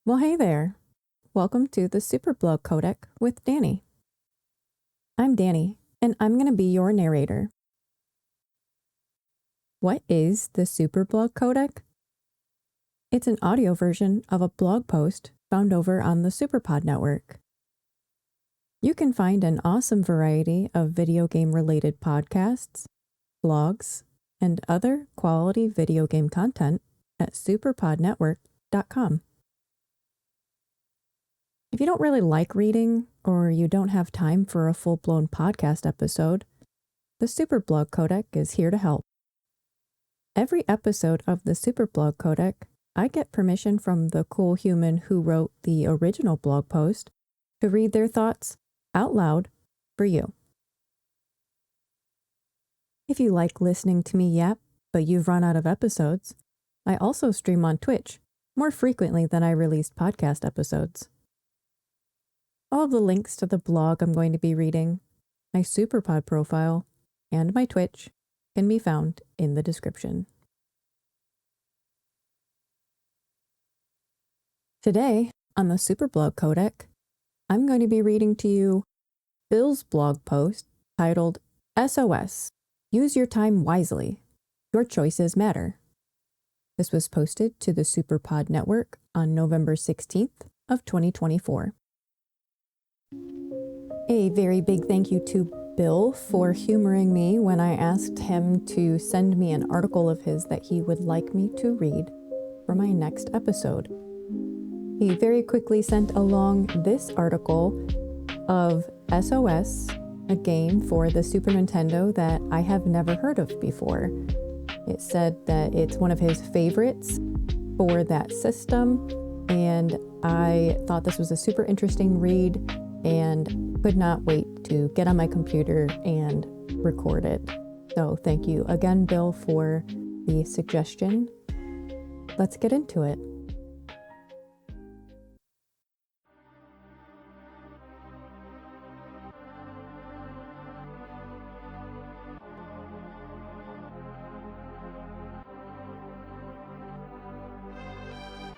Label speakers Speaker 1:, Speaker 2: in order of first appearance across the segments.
Speaker 1: Well, hey there. Welcome to the Superblog Codec with Danny. I'm Danny, and I'm going to be your narrator. What is the Superblog Codec? It's an audio version of a blog post found over on the Superpod network. You can find an awesome variety of video game-related podcasts, blogs, and other quality video game content at superpodnetwork.com. If you don't really like reading, or you don't have time for a full-blown podcast episode, the Superblog Codec is here to help. Every episode of the Superblog Codec, I get permission from the cool human who wrote the original blog post to read their thoughts out loud for you. If you like listening to me yap, but you've run out of episodes, I also stream on Twitch more frequently than I release podcast episodes. All of the links to the blog I'm going to be reading, my Superpod profile, and my Twitch can be found in the description. Today, on the Superblog Codec, I'm going to be reading to you Bill's blog post titled S.O.S. Use Your Time Wisely. Your choices matter. This was posted to the Superpod network on November 16th of 2024. A very big thank you to Bill for humoring me when I asked him to send me an article of his that he would like me to read for my next episode. He very quickly sent along this article of S.O.S, a game for the Super Nintendo that I have never heard of before. It said that it's one of his favorites for that system, and I thought this was a super interesting read and could not wait to get on my computer and record it. So thank you again, Bill, for the suggestion. Let's get into it.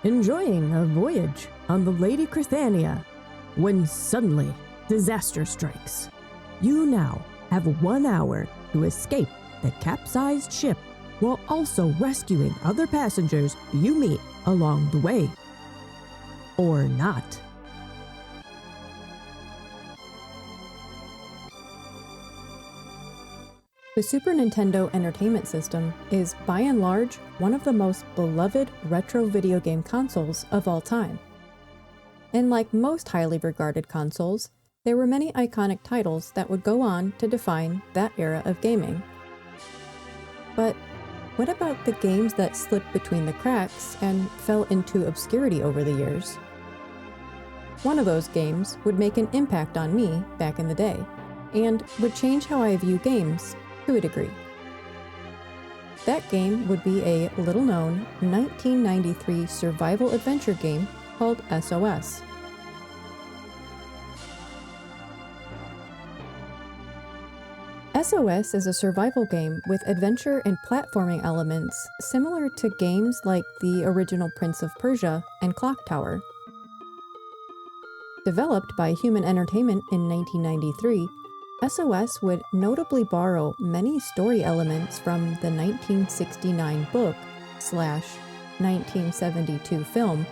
Speaker 2: Enjoying a voyage on the Lady Crithania, when suddenly disaster strikes. You now have 1 hour to escape the capsized ship while also rescuing other passengers you meet along the way. Or not.
Speaker 1: The Super Nintendo Entertainment System is, by and large, one of the most beloved retro video game consoles of all time. And like most highly regarded consoles, there were many iconic titles that would go on to define that era of gaming. But what about the games that slipped between the cracks and fell into obscurity over the years? One of those games would make an impact on me back in the day, and would change how I view games to a degree. That game would be a little-known 1993 survival adventure game called S.O.S. S.O.S. is a survival game with adventure and platforming elements similar to games like the original Prince of Persia and Clock Tower. Developed by Human Entertainment in 1993, S.O.S. would notably borrow many story elements from the 1969 book/1972 film,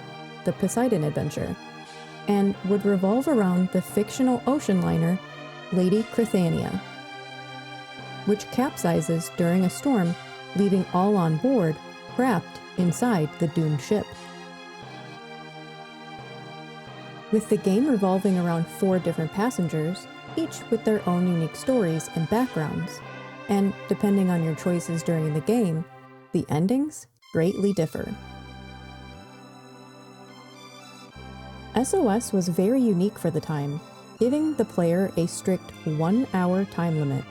Speaker 1: The Poseidon Adventure, and would revolve around the fictional ocean liner Lady Crithania, which capsizes during a storm, leaving all on board trapped inside the doomed ship. With the game revolving around 4 different passengers, each with their own unique stories and backgrounds, and depending on your choices during the game, the endings greatly differ. S.O.S. was very unique for the time, giving the player a strict 1-hour time limit,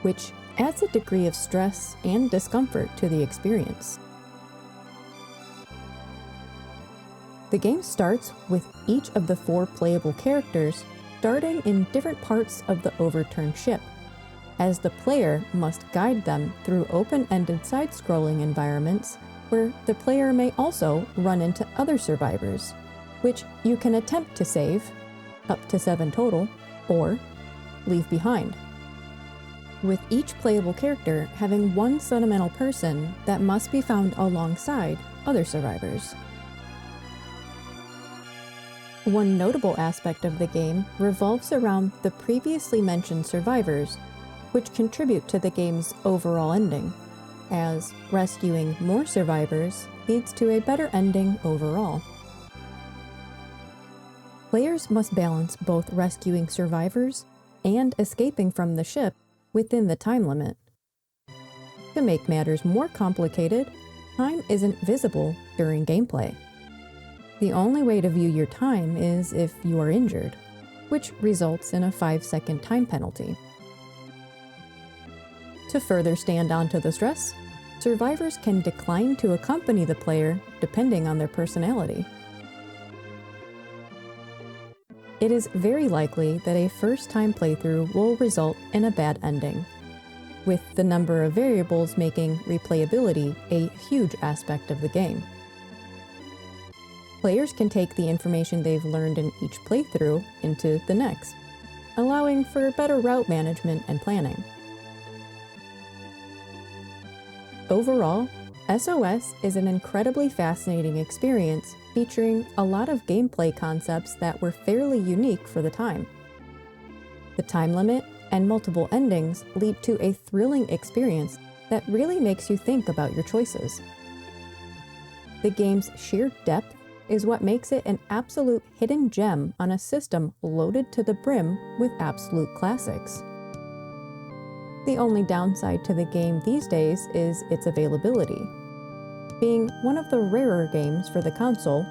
Speaker 1: which adds a degree of stress and discomfort to the experience. The game starts with each of the 4 playable characters starting in different parts of the overturned ship, as the player must guide them through open-ended side-scrolling environments where the player may also run into other survivors, which you can attempt to save, up to 7 total, or leave behind, with each playable character having one sentimental person that must be found alongside other survivors. One notable aspect of the game revolves around the previously mentioned survivors, which contribute to the game's overall ending, as rescuing more survivors leads to a better ending overall. Players must balance both rescuing survivors and escaping from the ship within the time limit. To make matters more complicated, time isn't visible during gameplay. The only way to view your time is if you are injured, which results in a 5-second time penalty. To further stand onto the stress, survivors can decline to accompany the player depending on their personality. It is very likely that a first-time playthrough will result in a bad ending, with the number of variables making replayability a huge aspect of the game. Players can take the information they've learned in each playthrough into the next, allowing for better route management and planning. Overall, SOS is an incredibly fascinating experience featuring a lot of gameplay concepts that were fairly unique for the time. The time limit and multiple endings lead to a thrilling experience that really makes you think about your choices. The game's sheer depth is what makes it an absolute hidden gem on a system loaded to the brim with absolute classics. The only downside to the game these days is its availability. Being one of the rarer games for the console,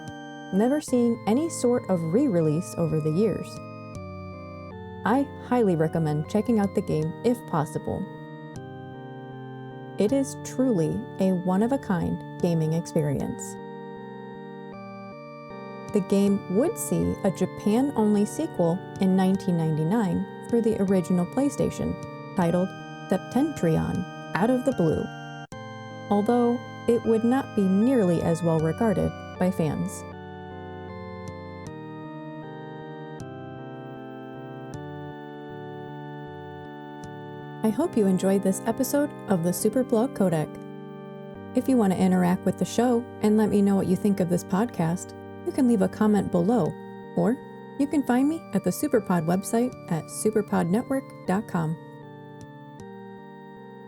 Speaker 1: never seeing any sort of re-release over the years. I highly recommend checking out the game if possible. It is truly a one-of-a-kind gaming experience. The game would see a Japan-only sequel in 1999 for the original PlayStation, titled Septentrion, Out of the Blue, although it would not be nearly as well regarded by fans. I hope you enjoyed this episode of the Superblog Codec. If you want to interact with the show and let me know what you think of this podcast, you can leave a comment below, or you can find me at the Superpod website at superpodnetwork.com.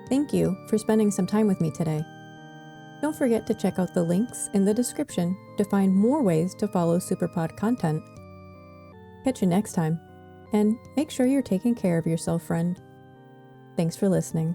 Speaker 1: Thank you for spending some time with me today. Don't forget to check out the links in the description to find more ways to follow Superpod content. Catch you next time, and make sure you're taking care of yourself, friend. Thanks for listening.